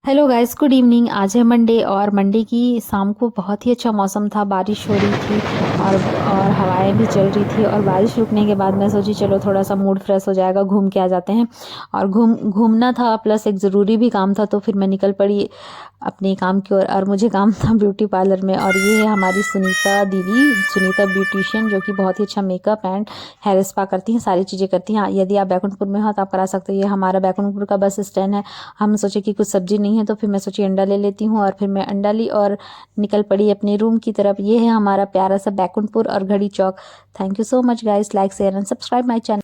Hello guys, good evening. आज है Monday और मंडे की शाम को बहुत ही अच्छा मौसम था, बारिश हो रही थी और हवाएं भी चल रही थी। और बारिश रुकने के बाद मैं सोची चलो थोड़ा सा मूड फ्रेश हो जाएगा, घूम के आ जाते हैं। और घूमना था प्लस एक ज़रूरी भी काम था, तो फिर मैं निकल पड़ी अपने काम की ओर। और मुझे काम था ब्यूटी पार्लर में। और ये है हमारी सुनीता दीदी, सुनीता ब्यूटिशियन, जो कि बहुत ही अच्छा मेकअप एंड हेयर स्पा करती हैं, सारी चीज़ें करती हैं। यदि आप बैकुंठपुर में हो तो आप करा सकते हो। ये हमारा बैकुंठपुर का बस स्टैंड है। हम सोचे कि कुछ सब्जी नहीं है तो फिर मैं सोची अंडा ले लेती हूँ, और फिर मैं अंडा ली और निकल पड़ी अपने रूम की तरफ। ये है हमारा प्यारा सा बैकुंठपुर और Ghadi Chowk. Thank you so much guys, like share and subscribe my channel.